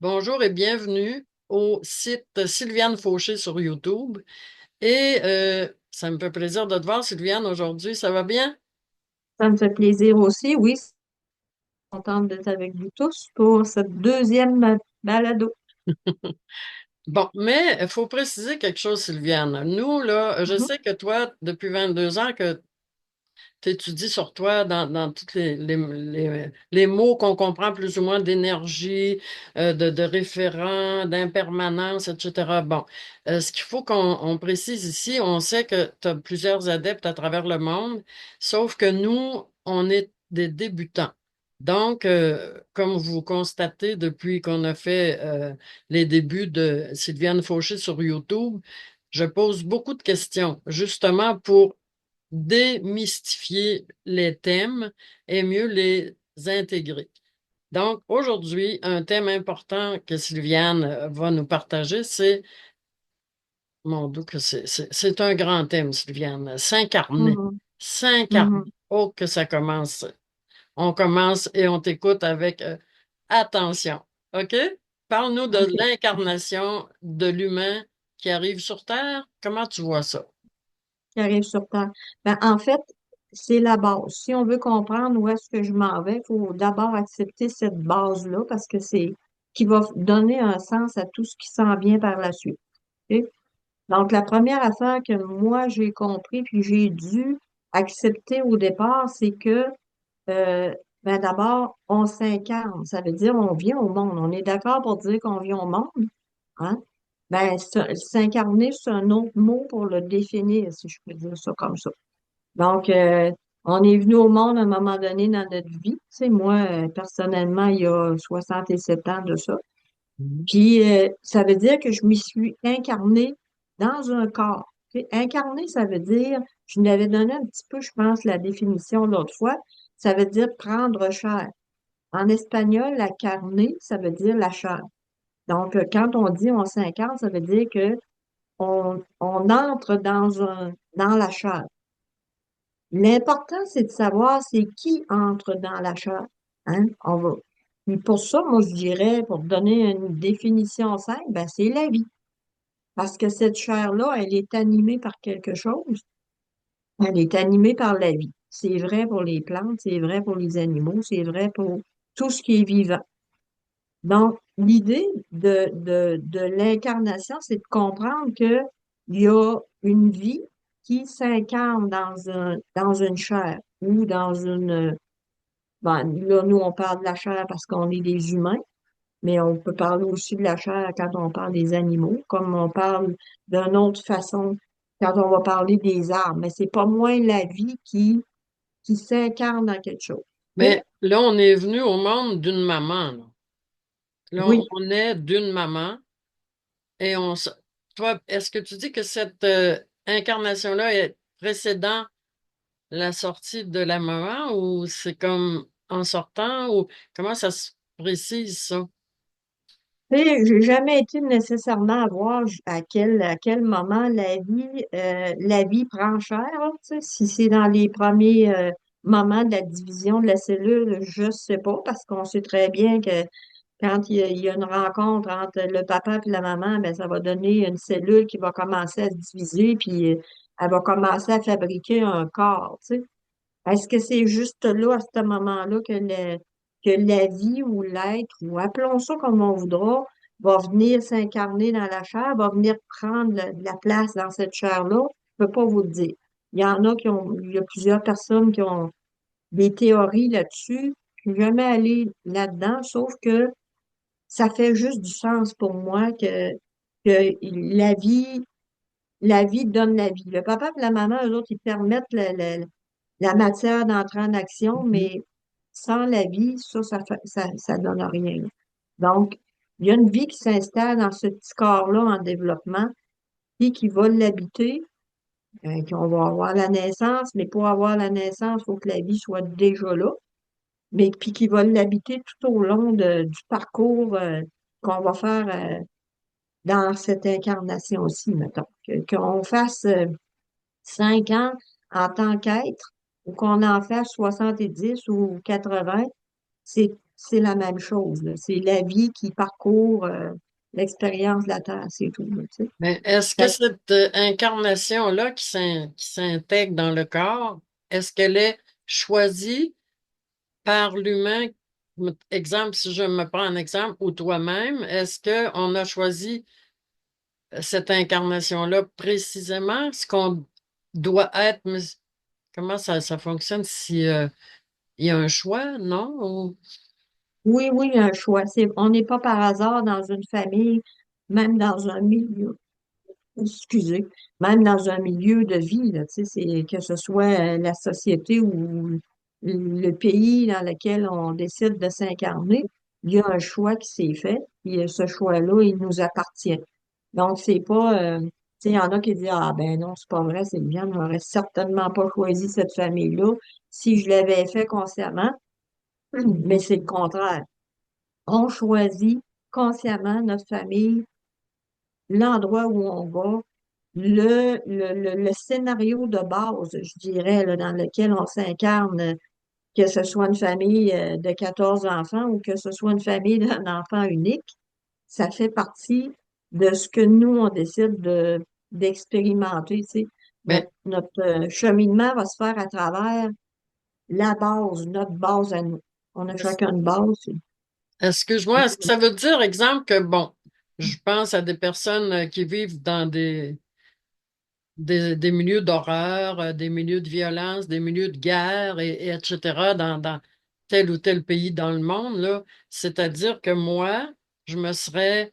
Bonjour et bienvenue au site Sylviane Fauché sur YouTube. Ça me fait plaisir de te voir, Sylviane, aujourd'hui. Ça va bien? Ça me fait plaisir aussi, oui, je suis contente d'être avec vous tous pour cette deuxième balado. Bon, mais il faut préciser quelque chose, Sylviane. Nous, là, je Mhm, sais que toi, depuis 22 ans, que tu étudies sur toi dans tous les mots qu'on comprend plus ou moins d'énergie, de référent, d'impermanence, etc. Bon, ce qu'il faut qu'on précise ici, on sait que tu as plusieurs adeptes à travers le monde, sauf que nous, on est des débutants. Donc, comme vous constatez depuis qu'on a fait les débuts de Sylviane Fauché sur YouTube, je pose beaucoup de questions, justement pour démystifier les thèmes et mieux les intégrer. Donc, aujourd'hui, un thème important que Sylviane va nous partager, c'est, mon Dieu, que c'est un grand thème, Sylviane, s'incarner. mhm, S'incarner. mhm. Oh, que ça commence. On commence et on t'écoute avec attention. OK? Parle-nous de OK, l'incarnation de l'humain qui arrive sur Terre. Comment tu vois ça? qui arrive sur Terre. Ben, en fait, c'est la base. Si on veut comprendre où est-ce que je m'en vais, il faut d'abord accepter cette base-là parce que c'est qui va donner un sens à tout ce qui s'en vient par la suite. OK? Donc, la première affaire que moi j'ai compris puis j'ai dû accepter au départ, c'est que Euh, ben d'abord, on s'incarne. Ça veut dire on vient au monde. On est d'accord pour dire qu'on vient au monde, hein? Ben, s'incarner, c'est un autre mot pour le définir, si je peux dire ça comme ça. Donc, on est venu au monde à un moment donné dans notre vie. Tu sais, moi, personnellement, il y a 67 ans de ça. Mhm. Puis, ça veut dire que je m'y suis incarnée dans un corps. Tu sais, incarner, ça veut dire, je nous avais donné un petit peu, je pense, la définition l'autre fois, ça veut dire prendre chair. En espagnol, la carne, ça veut dire la chair. Donc, quand on dit on s'incarne, ça veut dire que on entre dans la chair. L'important, c'est de savoir c'est qui entre dans la chair. Hein? On va. Puis pour ça, moi, je dirais, pour donner une définition simple, ben, c'est la vie. Parce que cette chair-là, elle est animée par quelque chose. Elle est animée par la vie. C'est vrai pour les plantes, c'est vrai pour les animaux, c'est vrai pour tout ce qui est vivant. Donc, l'idée de l'incarnation, c'est de comprendre que il y a une vie qui s'incarne dans une chair ou dans une, ben, là, nous, on parle de la chair parce qu'on est des humains, mais on peut parler aussi de la chair quand on parle des animaux, comme on parle d'une autre façon quand on va parler des arbres. Mais c'est pas moins la vie qui s'incarne dans quelque chose. OK? Mais là, on est venu au monde d'une maman, là. Là, Oui. on est d'une maman et toi, est-ce que tu dis que cette incarnation-là est précédent la sortie de la maman ou c'est comme en sortant ou comment ça se précise ça? Tu sais, j'ai jamais été nécessairement à voir à quel moment la vie prend chair, là, tu sais. Si c'est dans les premiers moments de la division de la cellule, je sais pas, parce qu'on sait très bien que quand il y a une rencontre entre le papa et la maman, ben, ça va donner une cellule qui va commencer à se diviser, puis elle va commencer à fabriquer un corps, tu sais. Est-ce que c'est juste là, à ce moment-là, que la vie ou l'être, ou appelons ça comme on voudra, va venir s'incarner dans la chair, va venir prendre la place dans cette chair-là? Je peux pas vous le dire. Il y a plusieurs personnes qui ont des théories là-dessus. Je suis jamais allée là-dedans, sauf que ça fait juste du sens pour moi que la vie donne la vie. Le papa et la maman, eux autres, ils permettent la matière d'entrer en action, Mhm. mais sans la vie, ça donne rien. Donc, il y a une vie qui s'installe dans ce petit corps-là en développement, puis qui va l'habiter, qu'on va avoir la naissance, mais pour avoir la naissance, il faut que la vie soit déjà là, mais puis qui va l'habiter tout au long du parcours qu'on va faire dans cette incarnation aussi, mettons. Qu'on fasse 5 ans en tant qu'être, ou qu'on en fasse 70 ou 80, c'est, c'est la même chose, là. C'est la vie qui parcourt l'expérience de la Terre, c'est tout, là, tu sais. Mais est-ce que Fait que cette incarnation-là qui s'intègre dans le corps, est-ce qu'elle est choisie par l'humain? Exemple, si je me prends un exemple, ou toi-même, est-ce qu'on a choisi cette incarnation-là précisément? Ce qu'on doit être, mais comment ça fonctionne si, il y a un choix, non? oui, oui, un choix. On n'est pas par hasard dans une famille, même dans un milieu, excusez, même dans un milieu de vie, là, tu sais, que ce soit la société ou le pays dans lequel on décide de s'incarner, il y a un choix qui s'est fait, et ce choix-là, il nous appartient. Donc, c'est pas, tu sais, il y en a qui disent, ah ben non, c'est pas vrai, c'est bien, on n'aurait certainement pas choisi cette famille-là si je l'avais fait consciemment, mais c'est le contraire. On choisit consciemment notre famille, l'endroit où on va, le scénario de base, je dirais, là, dans lequel on s'incarne, que ce soit une famille de 14 enfants ou que ce soit une famille d'un enfant unique, ça fait partie de ce que nous, on décide d'expérimenter. Tu sais. Mais Notre cheminement va se faire à travers la base, notre base à nous. On a est-ce- chacun une base. excuse-moi, est-ce que ça veut dire, exemple, que, bon, je pense à des personnes qui vivent dans des milieux d'horreur, des milieux de violence, des milieux de guerre, et etc., dans tel ou tel pays dans le monde, là. C'est-à-dire que moi, je me serais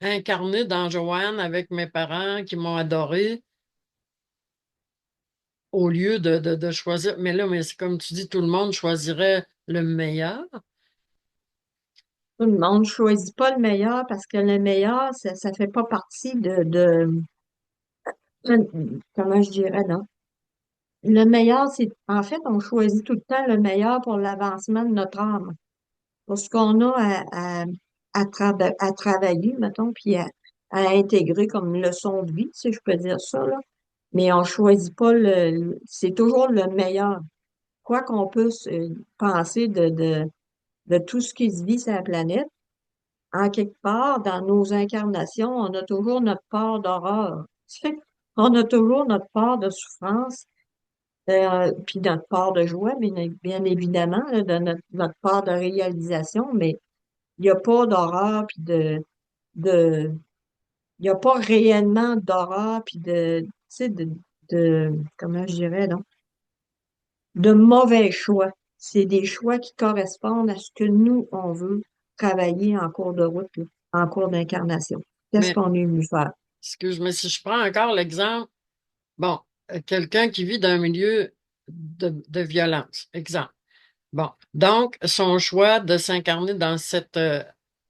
incarné dans Joanne avec mes parents qui m'ont adoré au lieu de choisir. Mais là, mais c'est comme tu dis, tout le monde choisirait le meilleur. Tout le monde choisit pas le meilleur parce que le meilleur, ça fait pas partie comment je dirais, non? Le meilleur, en fait, on choisit tout le temps le meilleur pour l'avancement de notre âme. Pour ce qu'on a à travailler, mettons, puis à intégrer comme leçon de vie, si je peux dire ça, là. Mais on choisit pas c'est toujours le meilleur. Quoi qu'on puisse penser de tout ce qui se vit sur la planète, en quelque part, dans nos incarnations, on a toujours notre part d'horreur. Tu sais, on a toujours notre part de souffrance, puis notre part de joie, bien évidemment, là, de notre part de réalisation, mais il n'y a pas d'horreur, puis de, il n'y a pas réellement d'horreur, puis tu sais, comment je dirais, non? De mauvais choix. C'est des choix qui correspondent à ce que nous, on veut travailler en cours de route, là, en cours d'incarnation. Qu'est-ce Mais, qu'on est venu faire? excuse-moi, si je prends encore l'exemple, bon, quelqu'un qui vit dans un milieu de violence, exemple. Bon, donc, son choix de s'incarner dans cet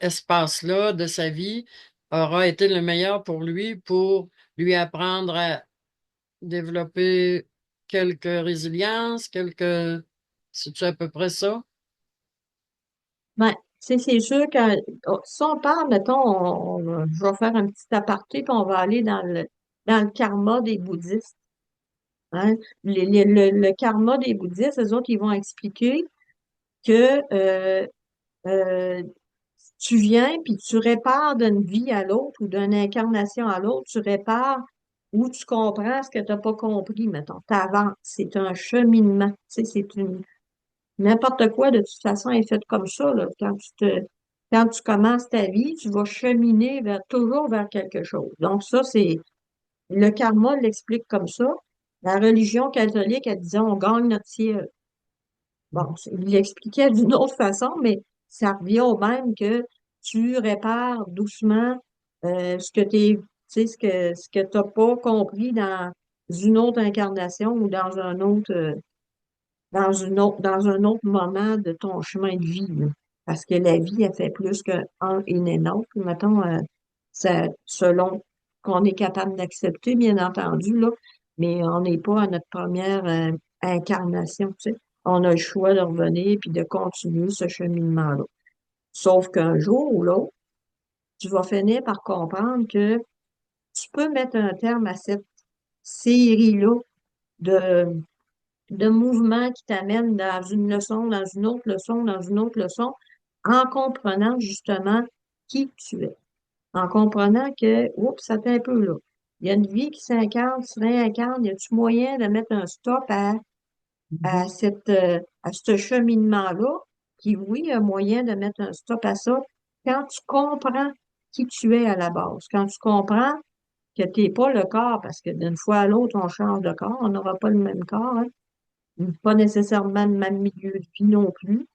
espace-là de sa vie aura été le meilleur pour lui apprendre à développer quelques résilience, c'est-tu à peu près ça? Ben, c'est sûr que si on parle, mettons, je vais faire un petit aparté, puis on va aller dans le karma des bouddhistes. Hein. Le karma des bouddhistes, les autres, ils vont expliquer que euh, tu viens puis tu répares d'une vie à l'autre ou d'une incarnation à l'autre, tu répares ou tu comprends ce que tu n'as pas compris, mettons. Tu avances. C'est un cheminement. Tu sais, n'importe quoi, de toute façon, est fait comme ça, là. Quand tu commences ta vie, tu vas cheminer toujours vers quelque chose. Donc, ça, le karma l'explique comme ça. La religion catholique, elle disait, on gagne notre ciel. Bon, il l'expliquait d'une autre façon, mais ça revient au même que tu répares doucement ce que tu sais, ce que t'as pas compris dans une autre incarnation ou dans un autre moment de ton chemin de vie, là. Parce que la vie, elle fait plus qu'un et un autre. Mettons, selon qu'on est capable d'accepter, bien entendu, là, mais on n'est pas à notre première incarnation, tu sais. On a le choix de revenir puis de continuer ce cheminement-là. Sauf qu'un jour ou l'autre, tu vas finir par comprendre que tu peux mettre un terme à cette série-là de mouvements qui t'amènent dans une leçon, dans une autre leçon, dans une autre leçon, en comprenant justement qui tu es. En comprenant que, oups, ça fait un peu là. Il y a une vie qui s'incarne, se réincarne. Y a-tu moyen de mettre un stop Mhm. à ce cheminement-là? Puis oui, il y a moyen de mettre un stop à ça quand tu comprends qui tu es à la base. Quand tu comprends que tu n'es pas le corps, parce que d'une fois à l'autre, on change de corps, on n'aura pas le même corps, hein. Pas nécessairement le même milieu de vie non plus.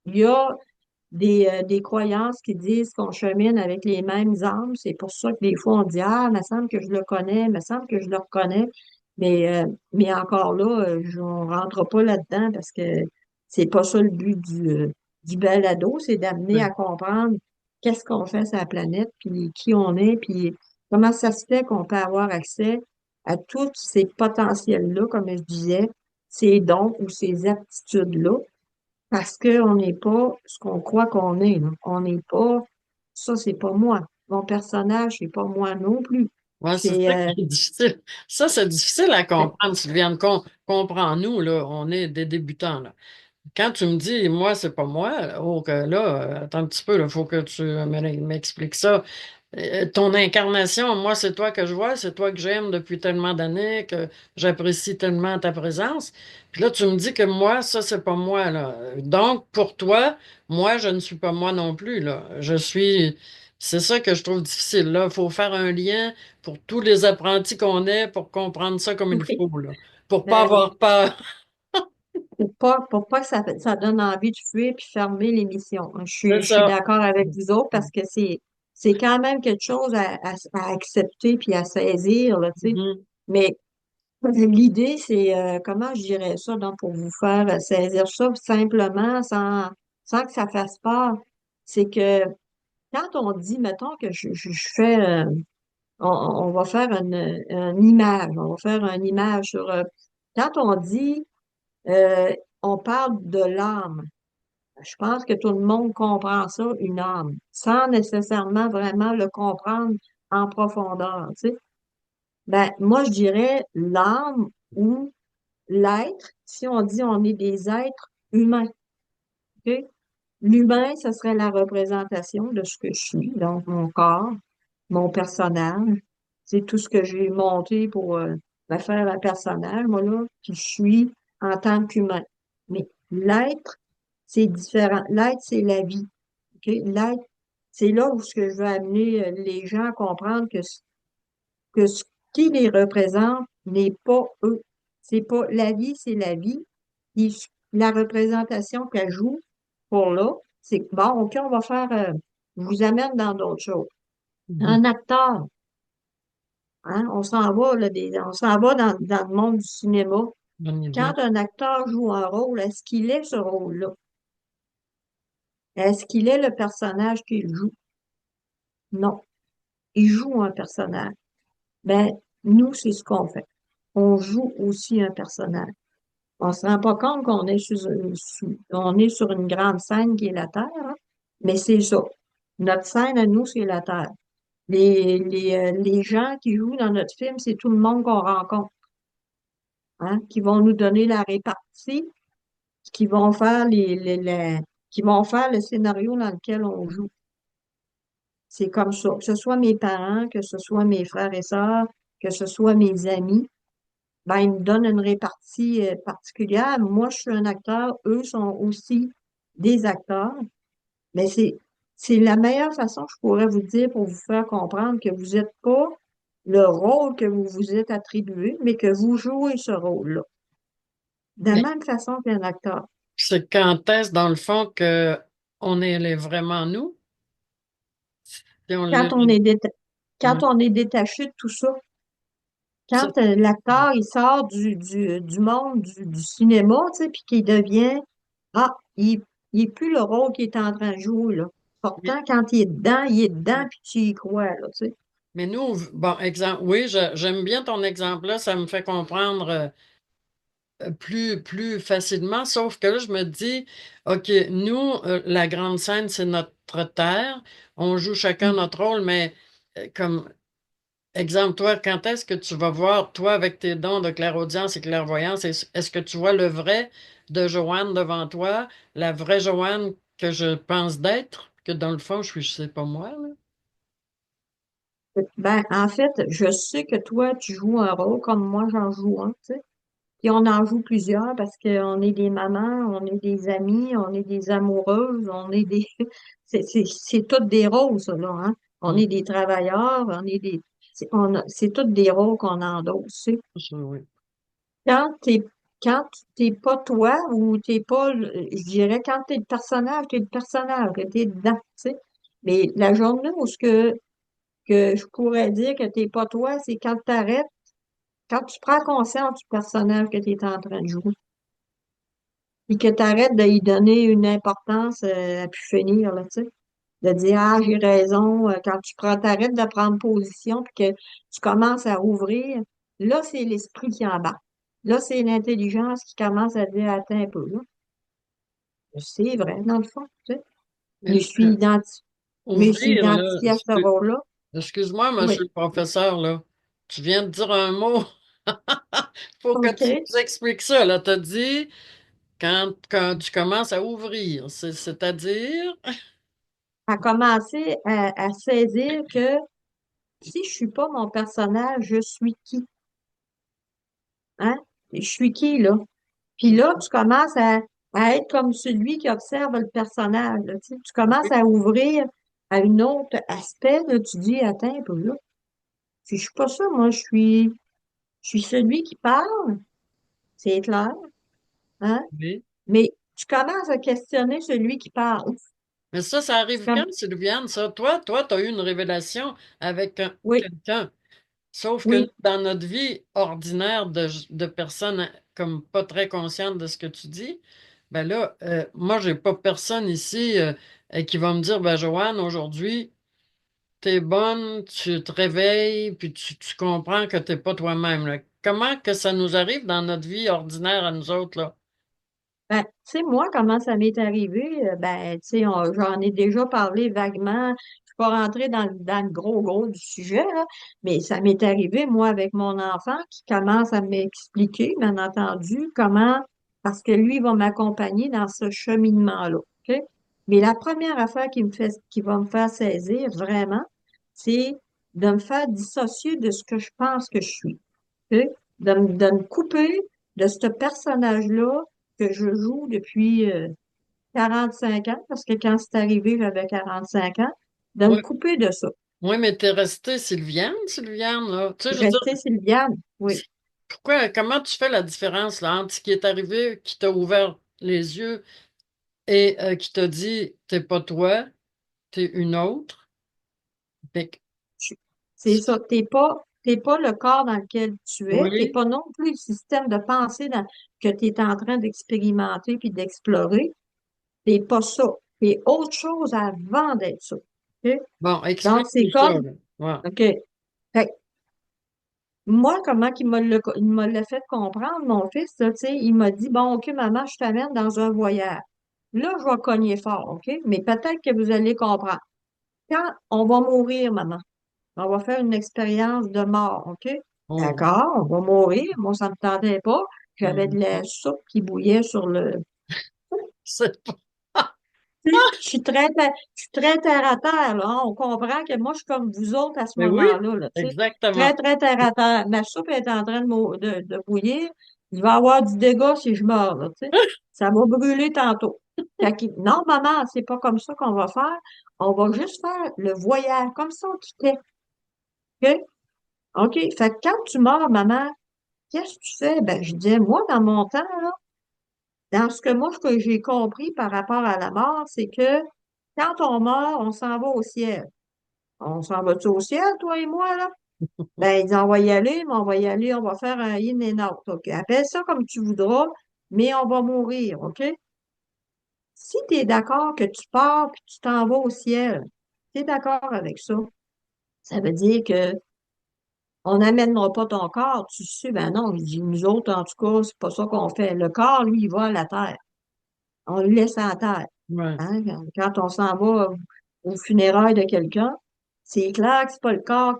Il y a des croyances qui disent qu'on chemine avec les mêmes âmes. C'est pour ça que des fois, on dit, ah, il me semble que je le connais, il me semble que je le reconnais. Mais encore là, on rentre pas là-dedans parce que c'est pas ça le but du balado, c'est d'amener à Oui. comprendre qu'est-ce qu'on fait sur la planète, puis qui on est, puis comment ça se fait qu'on peut avoir accès à tous ces potentiels-là, comme je disais, ces dons ou ces aptitudes-là parce qu'on n'est pas ce qu'on croit qu'on est, là. On n'est pas, ça, c'est pas moi. Mon personnage, c'est pas moi non plus. Ouais, c'est C'est, ça qui est difficile. Ça, c'est difficile à c'est- comprendre, Sylviane. Comprends-nous, là, on est des débutants, là. Quand tu me dis, moi, c'est pas moi, oh, que là, attends un petit peu, il faut que tu m'expliques ça. Ton incarnation, moi, c'est toi que je vois, c'est toi que j'aime depuis tellement d'années, que j'apprécie tellement ta présence. Puis là, tu me dis que moi, ça, c'est pas moi, là. Donc, pour toi, moi, je ne suis pas moi non plus, là. C'est ça que je trouve difficile, là. Il faut faire un lien pour tous les apprentis qu'on est pour comprendre ça comme il oui, faut, là. Pour pas ben oui. avoir peur. Pour pas que ça donne envie de fuir puis fermer l'émission. C'est Je suis ça. d'accord avec vous autres parce que c'est quand même quelque chose à accepter puis à saisir, là, tu sais. Mhm. Mais l'idée, c'est, comment je dirais ça, donc, pour vous faire saisir ça simplement, sans que ça fasse peur. C'est que quand on dit, mettons que je fais, on va faire une image, on va faire une image sur, quand on dit, on parle de l'âme, je pense que tout le monde comprend ça, une âme, sans nécessairement vraiment le comprendre en profondeur, tu sais. Ben, moi, je dirais l'âme ou l'être, si on dit on est des êtres humains, ok? L'humain, ce serait la représentation de ce que je suis, donc mon corps, mon personnage. C'est tout ce que j'ai monté pour me faire un personnage, moi, là, qui je suis en tant qu'humain. Mais l'être, c'est différent. L'être, c'est la vie. OK? L'être, c'est là où ce que je veux amener les gens à comprendre que ce qui les représente n'est pas eux. C'est pas la vie, c'est la vie. Et la représentation qu'elle joue pour là, c'est que bon, OK, on va faire, je vous amène dans d'autres choses. Mhm. Un acteur, hein, on s'en va, là, on s'en va dans le monde du cinéma. Bonne Quand idée. un acteur joue un rôle, est-ce qu'il est ce rôle-là? Est-ce qu'il est le personnage qu'il joue? Non. Il joue un personnage. Ben, nous, c'est ce qu'on fait. On joue aussi un personnage. On se rend pas compte qu'on est on est sur une grande scène qui est la Terre, hein, mais c'est ça. Notre scène à nous, c'est la Terre. Les gens qui jouent dans notre film, c'est tout le monde qu'on rencontre, hein, qui vont nous donner la répartie, qui vont faire qui vont faire le scénario dans lequel on joue. C'est comme ça. Que ce soit mes parents, que ce soit mes frères et sœurs, que ce soit mes amis, ben, ils me donnent une répartie particulière. Moi, je suis un acteur, eux sont aussi des acteurs. Mais c'est la meilleure façon que je pourrais vous dire pour vous faire comprendre que vous n'êtes pas le rôle que vous vous êtes attribué, mais que vous jouez ce rôle-là. De la Mais même façon qu'un acteur. c'est quand est-ce, dans le fond, que on est vraiment nous? Si on Quand l'est. on est déta- Ouais. Quand on est détaché de tout ça, Ça, quand l'acteur il sort du monde du cinéma, tu sais, puis qu'il devient ah, il est plus le rôle qu'il est en train de jouer, là. mais, Pourtant, quand il est dedans, puis tu y crois, là, tu sais. mais nous, bon, exemple, oui, j'aime bien ton exemple-là, ça me fait comprendre plus facilement, sauf que là, je me dis, OK, nous, la grande scène, c'est notre terre, on joue chacun Mm. notre rôle, mais comme Exemple, toi, quand est-ce que tu vas voir, toi, avec tes dons de clairaudience et clairvoyance, est-ce que tu vois le vrai de Joanne devant toi, la vraie Joanne que je pense d'être, que dans le fond, je sais pas moi, là? Ben, en fait, je sais que toi, tu joues un rôle comme moi, j'en joue un, tu sais. Puis on en joue plusieurs parce qu'on est des mamans, on est des amies, on est des amoureuses, on est des... C'est toutes des rôles, ça, là, hein? On Mm. est des travailleurs, on est des... C'est toutes des rôles qu'on endosse, tu sais. Ça, oui. Quand t'es, quand t'es pas toi ou t'es pas, je dirais, quand t'es le personnage, que t'es dedans, tu sais. Mais la journée où que je pourrais dire que t'es pas toi, c'est quand t'arrêtes, quand tu prends conscience du personnage que tu es en train de jouer. Et que tu arrêtes de y donner une importance à pu finir, là, tu sais. De dire, ah, j'ai raison, quand t'arrêtes de prendre position puis que tu commences à ouvrir, là, c'est l'esprit qui embarque. Là, c'est l'intelligence qui commence à dire, attends un peu, là. C'est vrai, dans le fond, tu sais. Mais Mais là, je me suis ouvrir, là, identifiée à ce rôle-là. excuse-moi, Oui. monsieur le professeur, là, tu viens de dire un mot. Faut que tu OK. nous expliques ça, là. T'as dit quand tu commences à ouvrir, c'est-à-dire, À commencer à saisir que si je suis pas mon personnage, je suis qui? Hein? Je suis qui, là? Puis là, tu commences à être comme celui qui observe le personnage, là, tu sais. Tu commences oui, à ouvrir à un autre aspect, là, tu dis, attends un peu, là. Puis je suis pas ça, moi, je suis celui qui parle, c'est clair, hein? oui. Mais tu commences à questionner celui qui parle. Mais ça C'est arrive comme, quand, Sylviane, ça? Toi, tu as eu une révélation avec oui, quelqu'un. Sauf que oui, dans notre vie ordinaire de personnes comme pas très conscientes de ce que tu dis, ben là, moi, j'ai pas personne ici qui va me dire, ben Joanne, aujourd'hui, t'es bonne, tu te réveilles, puis tu comprends que t'es pas toi-même, là. Comment que ça nous arrive dans notre vie ordinaire à nous autres, là? ben, tu sais, moi, comment ça m'est arrivé, ben, tu sais, j'en ai déjà parlé vaguement. Je suis pas rentrée dans le gros du sujet, là, mais ça m'est arrivé, moi, avec mon enfant qui commence à m'expliquer, bien entendu, comment, parce que lui va m'accompagner dans ce cheminement-là, OK? Mais la première affaire qui va me faire saisir vraiment, c'est de me faire dissocier de ce que je pense que je suis, OK? De me couper de ce personnage-là que je joue depuis 45 ans, parce que quand c'est arrivé, j'avais 45 ans, de me Oui, couper de ça. oui, mais t'es restée Sylviane, là. Tu sais, je veux dire, Rester Sylviane, oui. comment tu fais la différence, là, entre ce qui est arrivé, qui t'a ouvert les yeux et qui t'a dit, t'es pas toi, t'es une autre? Fait que- Je- C'est ça. T'es pas le corps dans lequel tu es. T'es oui, pas non plus le système de pensée que tu es en train d'expérimenter puis d'explorer. T'es pas ça. T'es autre chose avant d'être ça. OK? bon, Donc, explique c'est tout ça, comme, là. Ouais. OK. Fait que moi, comment il me l'a fait comprendre, mon fils, là, tu sais, il m'a dit, bon, OK, maman, je t'amène dans un voyage. Là, je vais cogner fort, OK? Mais peut-être que vous allez comprendre. Quand on va mourir, maman, on va faire une expérience de mort, OK? Oh. D'accord, on va mourir. Moi, ça me tentait pas. J'avais de Mhm. la soupe qui bouillait sur le... C'est pas- Tu sais, je suis très terre à terre, là, hein. On comprend que moi, je suis comme vous autres à ce Mais oui, moment-là, là, tu sais. exactement. Très terre à terre. Ma soupe est en train de bouillir. Il va y avoir du dégât si je meurs, là, tu sais. Ça va brûler tantôt. Non, maman, c'est pas comme ça qu'on va faire. On va juste faire le voyage, comme ça on quittait. OK? OK. Fait que quand tu meurs, maman, qu'est-ce que tu fais? Ben, je disais, moi, dans mon temps, là, dans ce que moi, ce que j'ai compris par rapport à la mort, c'est que quand on meurt, on s'en va au ciel. On s'en va-tu au ciel, toi et moi, là? Ben, ils disent, on va y aller, mais on va y aller, on va faire un in and out, OK? Appelle ça comme tu voudras, mais on va mourir, OK? Si tu es d'accord que tu pars puis tu t'en vas au ciel, tu es d'accord avec ça? Ça veut dire que on n'amènera pas ton corps, tu sais, ben non, je dis, nous autres, en tout cas, c'est pas ça qu'on fait. Le corps, lui, il va à la terre. On le laisse à la terre. Ouais. Hein? Quand on s'en va aux funérailles de quelqu'un, c'est clair que c'est pas le corps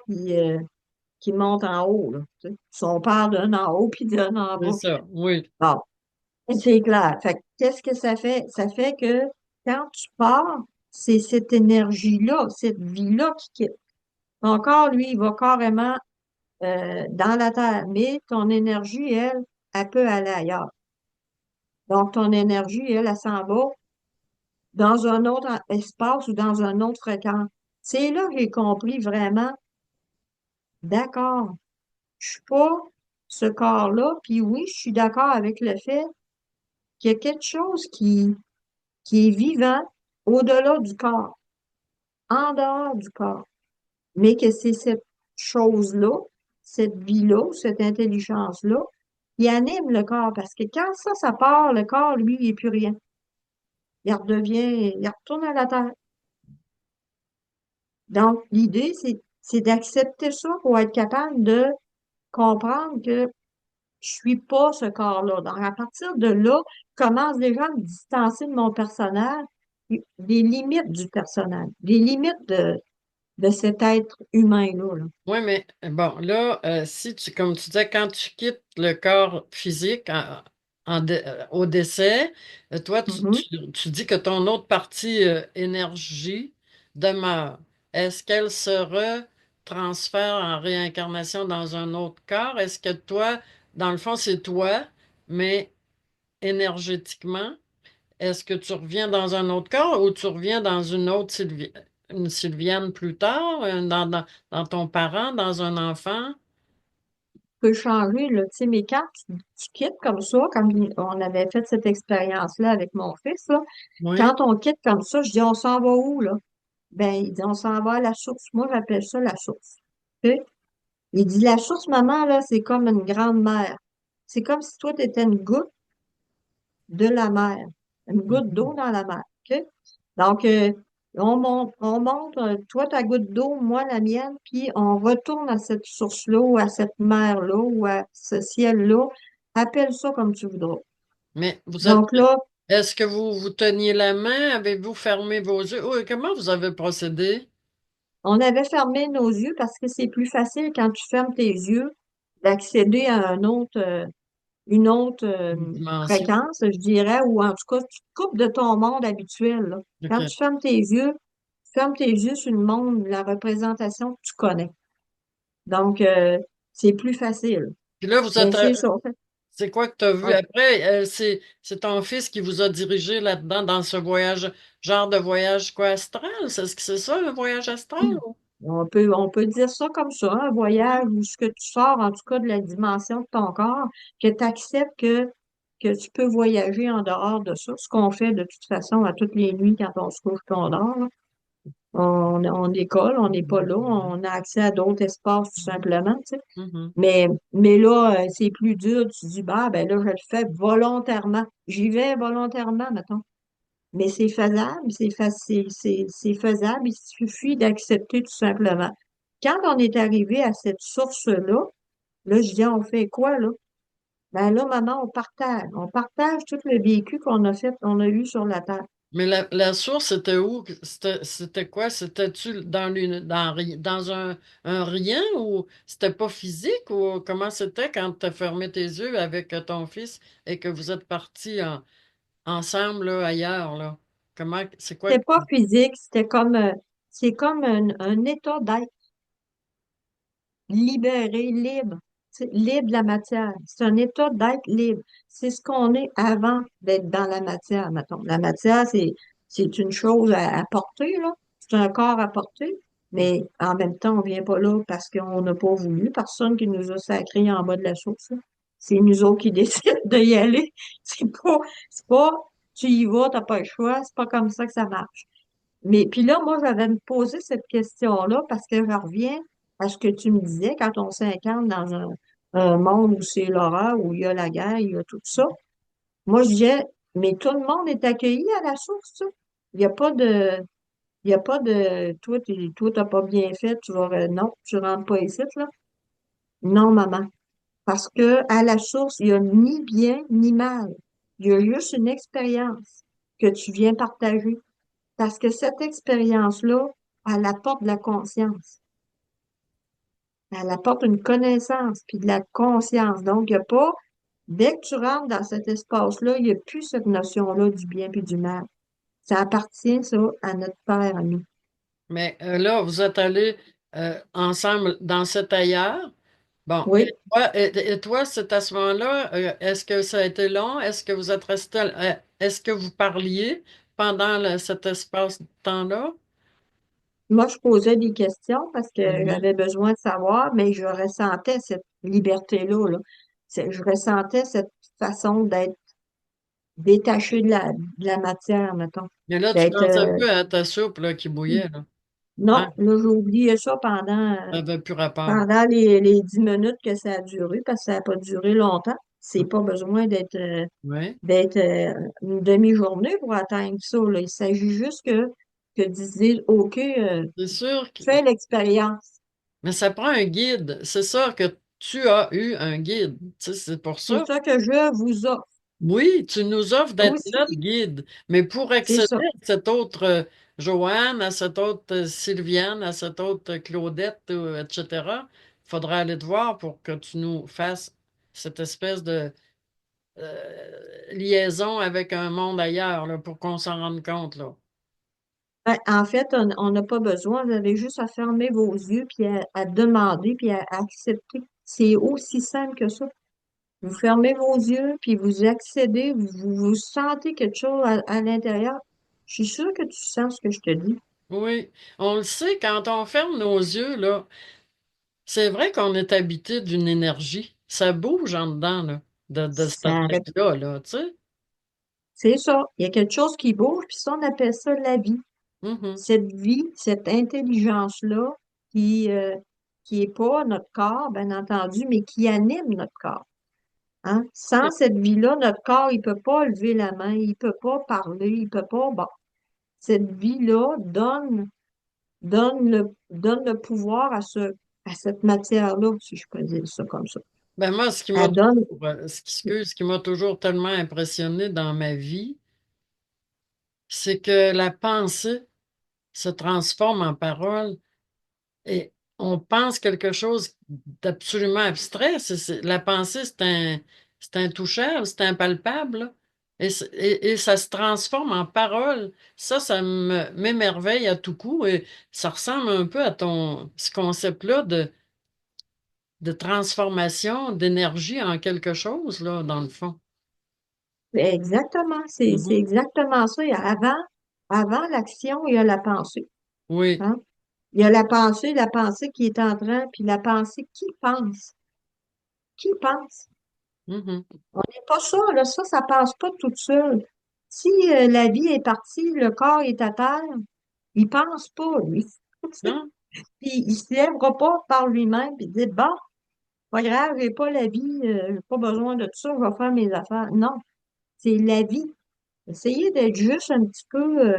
qui montent en haut, là, tu sais. Si on parle d'un en haut puis d'un en C'est bas. ça, oui. Bon, c'est clair. Fait que qu'est-ce que ça fait? Ça fait que quand tu pars, c'est cette énergie-là, cette vie-là qui quitte. Ton corps, lui, il va carrément dans la terre, mais ton énergie, elle, elle peut aller ailleurs. Donc, ton énergie, elle s'en va dans un autre espace ou dans un autre fréquence. C'est là que j'ai compris vraiment, d'accord, je suis pas ce corps-là, puis oui, je suis d'accord avec le fait qu'il y a quelque chose qui est vivant au-delà du corps, en dehors du corps, mais que c'est cette chose-là, cette vie-là, cette intelligence-là, qui anime le corps, parce que quand ça part, le corps, lui, il n'est plus rien. Il redevient, il retourne à la terre. Donc, l'idée, c'est d'accepter ça pour être capable de comprendre que je suis pas ce corps-là. Donc, à partir de là, je commence déjà à me distancer de mon personnage, des limites du personnage, des limites de cet être humain-là, là. Oui, mais bon, là, si tu, comme tu disais, quand tu quittes le corps physique au décès, toi, Mhm. tu dis que ton autre partie énergie demeure. Est-ce qu'elle se retransfère en réincarnation dans un autre corps? Est-ce que toi, dans le fond, c'est toi, mais énergétiquement? Est-ce que tu reviens dans un autre corps ou tu reviens dans une Sylviane plus tard, dans ton parent, dans un enfant? Peut changer, là, tu sais, mais quand tu quittes comme ça, comme on avait fait cette expérience-là avec mon fils, là, Oui. quand on quitte comme ça, je dis, on s'en va où, là? Ben, il dit, on s'en va à la source. Moi, j'appelle ça la source. OK? Il dit, la source, maman, là, c'est comme une grande mer. C'est comme si toi, tu étais une goutte de la mer, une goutte d'eau Mhm. dans la mer. OK? Donc, on monte, toi, ta goutte d'eau, moi, la mienne, puis on retourne à cette source-là, ou à cette mer-là, ou à ce ciel-là. Appelle ça comme tu voudras. Mais vous êtes, Donc là, est-ce que vous vous teniez la main? Avez-vous fermé vos yeux? Oui, comment vous avez procédé? on avait fermé nos yeux parce que c'est plus facile quand tu fermes tes yeux d'accéder à une autre Une dimension. fréquence, je dirais, ou en tout cas, tu te coupes de ton monde habituel, là. Quand OK. tu fermes tes yeux sur le monde, la représentation que tu connais. Donc, c'est plus facile. Puis là, vous Mais êtes, c'est ça. c'est quoi que tu as vu Ouais. après? C'est ton fils qui vous a dirigé là-dedans, dans ce voyage, genre de voyage quoi, astral? C'est ça, le voyage astral? On peut dire ça comme ça, un voyage où ce que tu sors, en tout cas, de la dimension de ton corps, que tu acceptes que tu peux voyager en dehors de ça, ce qu'on fait de toute façon à toutes les nuits quand on se couche et on dort, là. On décolle, on n'est pas là, on a accès à d'autres espaces tout simplement, tu sais. Mhm. Mais là, c'est plus dur. Tu dis, bah, ben là, je le fais volontairement. J'y vais volontairement, mettons. Mais c'est faisable, c'est faisable. Il suffit d'accepter tout simplement. Quand on est arrivé à cette source-là, là, je dis, on fait quoi, là? Ben là, maman, on partage. On partage tout le vécu qu'on a fait, on a eu sur la Terre. Mais la source, c'était où? C'était quoi? C'était-tu dans un rien ou c'était pas physique ou comment c'était quand tu as fermé tes yeux avec ton fils et que vous êtes partis ensemble là, ailleurs, là? C'est quoi? C'était pas physique, c'est comme un état d'être. Libéré, libre, libre de la matière. C'est un état d'être libre. C'est ce qu'on est avant d'être dans la matière, mettons. La matière, c'est une chose à porter, là. C'est un corps à porter, mais en même temps, on vient pas là parce qu'on n'a pas voulu. Personne qui nous a sacrés en bas de la source, là. C'est nous autres qui décident d'y aller. C'est pas, tu y vas, t'as pas le choix. C'est pas comme ça que ça marche. Mais puis là, moi, j'avais me posé cette question-là parce que je reviens à ce que tu me disais quand on s'incarne dans un monde où c'est l'horreur, où il y a la guerre, il y a tout ça. Moi, je disais, mais tout le monde est accueilli à la source, ça. Il n'y a pas de, il y a pas de, toi, t'as pas bien fait, non, tu rentres pas ici, là. Non, maman. Parce que à la source, il y a ni bien ni mal. Il y a juste une expérience que tu viens partager. Parce que cette expérience-là, elle apporte de la conscience. Elle apporte une connaissance puis de la conscience. Donc, il n'y a pas, dès que tu rentres dans cet espace-là, il n'y a plus cette notion-là du bien puis du mal. Ça appartient, ça, à notre Père, à nous. Mais là, vous êtes allés ensemble dans cet ailleurs. Bon, Oui. et toi, c'est à ce moment-là, est-ce que ça a été long? Est-ce que vous êtes resté, est-ce que vous parliez pendant cet espace de temps-là? Moi, je posais des questions parce que Oui. j'avais besoin de savoir, mais je ressentais cette liberté-là, là. Je ressentais cette façon d'être détaché de la matière, mettons. Et là, tu D'être, pensais plus à ta soupe là, qui bouillait, là. Hein? non, là, j'ai oublié ça Ça n'avait plus rapport. pendant les 10 minutes que ça a duré, parce que ça n'a pas duré longtemps. C'est pas besoin Oui, d'être une demi-journée pour atteindre ça, là. Il s'agit juste que tu dises, OK, c'est sûr. fais l'expérience. Mais ça prend un guide. C'est ça que tu as eu un guide. Tu sais, c'est pour C'est ça. ça que je vous offre Oui, tu nous offres d'être aussi. notre guide. Mais pour C'est accéder ça. à cette autre Joanne, à cette autre Sylviane, à cette autre Claudette, etc., il faudra aller te voir pour que tu nous fasses cette espèce de liaison avec un monde ailleurs, là, pour qu'on s'en rende compte, là. Ben, en fait, on n'a pas besoin. Vous avez juste à fermer vos yeux, puis à demander, puis à accepter. C'est aussi simple que ça. Vous fermez vos yeux, puis vous accédez, vous sentez quelque chose à l'intérieur. Je suis sûre que tu sens ce que je te dis. Oui, on le sait, quand on ferme nos yeux, là, c'est vrai qu'on est habité d'une énergie. Ça bouge en dedans, là, de cette Ça arrête. tête-là, là, tu sais. C'est ça. Il y a quelque chose qui bouge, puis ça, on appelle ça la vie. Mhm. Cette vie, cette intelligence-là, qui est pas notre corps, bien entendu, mais qui anime notre corps. Hein? Sans cette vie-là, notre corps, il peut pas lever la main, il peut pas parler, il peut pas. Bon, cette vie-là donne le pouvoir à cette matière-là, si je peux dire ça comme ça. Ben moi, ce qui m'a Elle donne, toujours, ce qui m'a toujours tellement impressionné dans ma vie, c'est que la pensée se transforme en parole et on pense quelque chose d'absolument abstrait. La pensée, c'est intouchable, c'est impalpable, là. Et ça se transforme en parole. M'émerveille à tout coup et ça ressemble un peu à ce concept-là de transformation d'énergie en quelque chose, là, dans le fond. exactement, c'est Mhm. exactement ça. Avant l'action, il y a la pensée. Oui. Hein? Il y a la pensée qui est en train, puis la pensée qui pense. Qui pense? Mhm. On n'est pas ça, là, ça passe pas toute seule. Si la vie est partie, le corps est à terre, il pense pas, lui. Non? Puis il se lèvera pas par lui-même, puis dit, bon, pas grave, j'ai pas la vie, j'ai pas besoin de tout ça, je vais faire mes affaires. Non, c'est la vie. Essayez d'être juste un petit peu,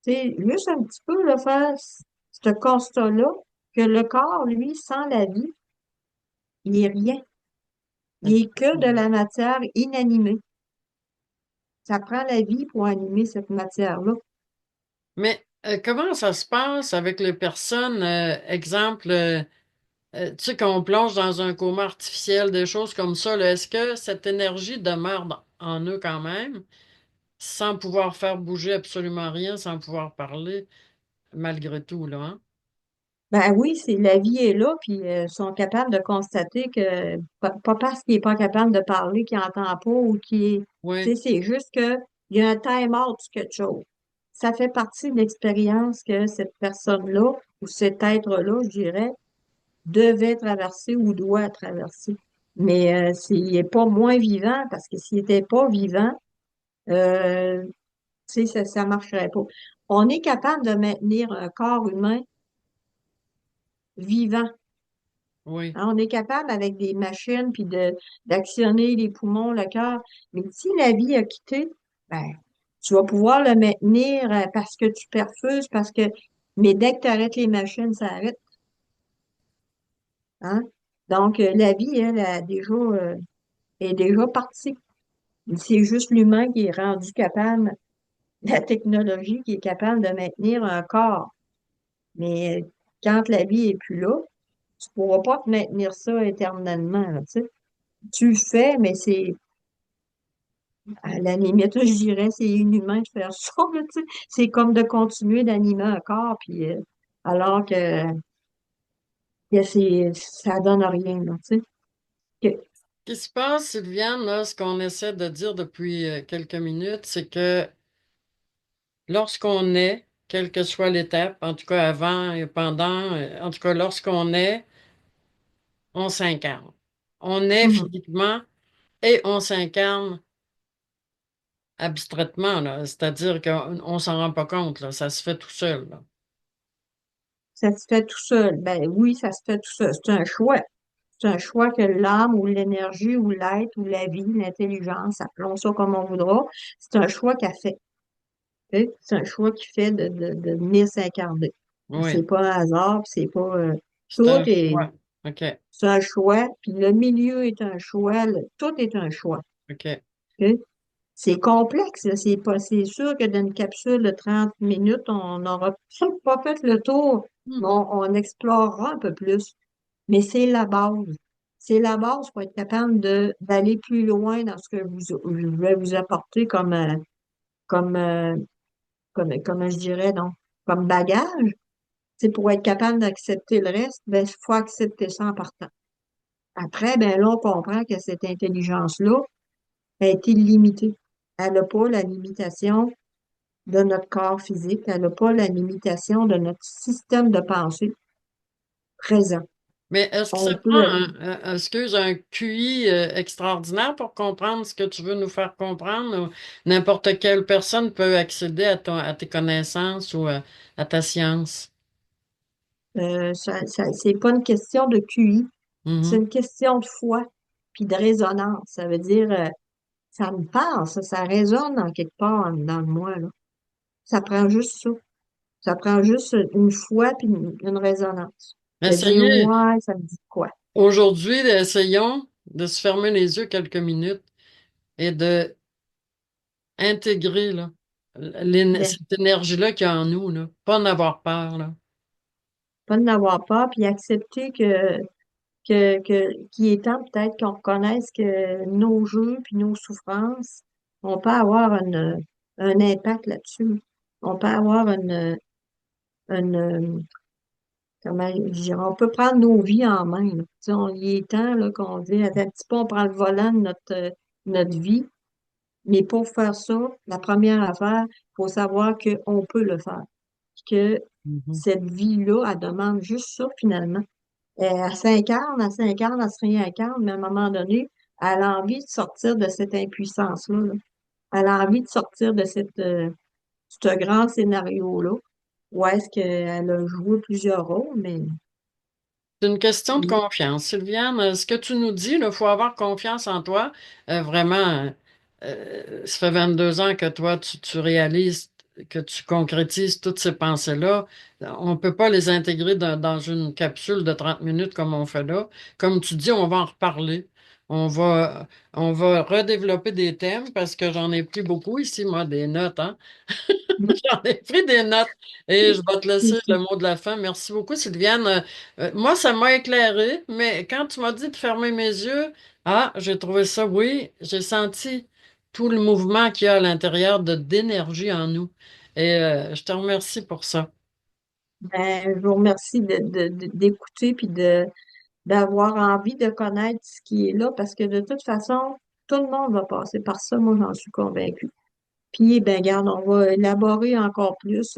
tu sais, juste un petit peu, là, faire ce constat-là, que le corps, lui, sans la vie, il est rien. Il est que de la matière inanimée. Ça prend la vie pour animer cette matière-là. Mais comment ça se passe avec les personnes, exemple, tu sais, qu'on plonge dans un coma artificiel, des choses comme ça, là, est-ce que cette énergie demeure en eux quand même, sans pouvoir faire bouger absolument rien, sans pouvoir parler, malgré tout, là, hein? Ben oui, c'est la vie est là, puis sont capables de constater que pas parce qu'il est pas capable de parler, qu'il entend pas ou qu'il est, tu sais, Oui. c'est juste que il y a un time-out sur quelque chose. Ça fait partie de l'expérience que cette personne-là ou cet être-là, je dirais, devait traverser ou doit traverser. Mais il n'est pas moins vivant parce que s'il n'était pas vivant, euh, tu sais, ça marcherait pas. On est capable de maintenir un corps humain vivant. Oui. Hein, on est capable avec des machines puis d'actionner les poumons, le cœur. Mais si la vie a quitté, ben, tu vas pouvoir le maintenir parce que tu perfuses, mais dès que tu arrêtes les machines, ça arrête. Hein? Donc, la vie, elle, est déjà partie. C'est juste l'humain qui est rendu capable, la technologie qui est capable de maintenir un corps. Mais quand la vie est plus là, Tu pourras pas te maintenir ça éternellement, là, tu sais. Tu le fais, mais c'est, à la limite, je dirais, c'est inhumain de faire ça, là, tu sais. C'est comme de continuer d'animer un corps, puis alors que ça donne rien, là, tu sais. Que- Ce qui se passe, Sylviane, là, ce qu'on essaie de dire depuis quelques minutes, c'est que lorsqu'on est, quelle que soit l'étape, en tout cas avant et pendant, en tout cas lorsqu'on est, on s'incarne. On est Mhm. physiquement et on s'incarne abstraitement, là. C'est-à-dire qu'on s'en rend pas compte, là. Ça se fait tout seul, là. Ça se fait tout seul. Ben oui, ça se fait tout seul. C'est un choix. C'est un choix que l'âme ou l'énergie ou l'être ou la vie, l'intelligence, appelons ça comme on voudra, c'est un choix qu'elle fait. Tu sais. C'est un choix qu'il fait de venir s'incarner. C'est Oui, pas un hasard, puis c'est pas c'est tout un est choix. OK, c'est un choix, puis le milieu est un choix, tout est un choix. OK. Tu sais. C'est complexe, là. C'est pas, c'est sûr que dans une capsule de 30 minutes, on n'aura pas fait le tour, mais Mhm. on explorera un peu plus. Mais c'est la base. C'est la base pour être capable d'aller plus loin dans ce que je vais vous apporter comme, euh, comme je dirais, donc, comme bagage. C'est pour être capable d'accepter le reste, ben, il faut accepter ça en partant. Après, ben là, on comprend que cette intelligence-là a été limitée. Elle n'a pas la limitation de notre corps physique, elle n'a pas la limitation de notre système de pensée présent. Mais est-ce que ça On prend peut aller. excuse, un QI extraordinaire pour comprendre ce que tu veux nous faire comprendre ou n'importe quelle personne peut accéder à tes connaissances ou à ta science? C'est pas une question de QI, c'est Mhm. une question de foi puis de résonance. Ça veut dire, ça me parle, ça résonne en quelque part dans moi, là. Ça prend juste ça. Ça prend juste une foi puis une résonance. De dire, Essayez, ouais, ça me dit quoi? aujourd'hui, essayons de se fermer les yeux quelques minutes et de intégrer là, Ben, cette énergie-là qu'il y a en nous, là. Pas en avoir peur, là. pas de n'avoir peur puis accepter qu'il est temps peut-être qu'on reconnaisse que nos jeux puis nos souffrances, on peut avoir un impact là-dessus. On peut avoir une, comment dire, on peut prendre nos vies en main, là. Tu sais, il est temps là, qu'on dit, attends un petit peu, on prend le volant de notre vie, mais pour faire ça, la première affaire, il faut savoir qu'on peut le faire, que Mhm. cette vie-là, elle demande juste ça finalement. Elle s'incarne, elle se réincarne, mais à un moment donné, elle a envie de sortir de cette impuissance-là, là. Elle a envie de sortir de ce grand scénario-là, où est-ce qu'elle a joué plusieurs rôles, mais C'est une question de confiance. Sylviane, ce que tu nous dis, il faut avoir confiance en toi. Vraiment, ça fait 22 ans que toi, tu réalises, que tu concrétises toutes ces pensées-là. On ne peut pas les intégrer dans une capsule de 30 minutes comme on fait là. Comme tu dis, on va en reparler. On va redévelopper des thèmes parce que j'en ai pris beaucoup ici, moi, des notes, hein. J'en ai pris des notes et je vais te laisser le mot de la fin. Merci beaucoup, Sylviane. Moi, ça m'a éclairé, mais quand tu m'as dit de fermer mes yeux, ah, j'ai trouvé ça, oui, j'ai senti tout le mouvement qu'il y a à l'intérieur d'énergie en nous. Et je te remercie pour ça. ben, je vous remercie d'écouter puis d'avoir envie de connaître ce qui est là, parce que de toute façon, tout le monde va passer par ça, moi j'en suis convaincue. Puis, ben, garde, on va élaborer encore plus.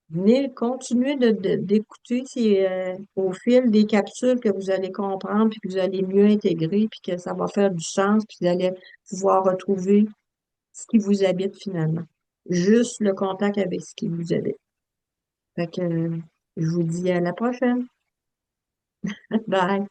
Venez continuer d'écouter au fil des capsules que vous allez comprendre, puis que vous allez mieux intégrer, puis que ça va faire du sens, puis vous allez pouvoir retrouver ce qui vous habite finalement. Juste le contact avec ce qui vous habite. Fait que je vous dis à la prochaine. Bye.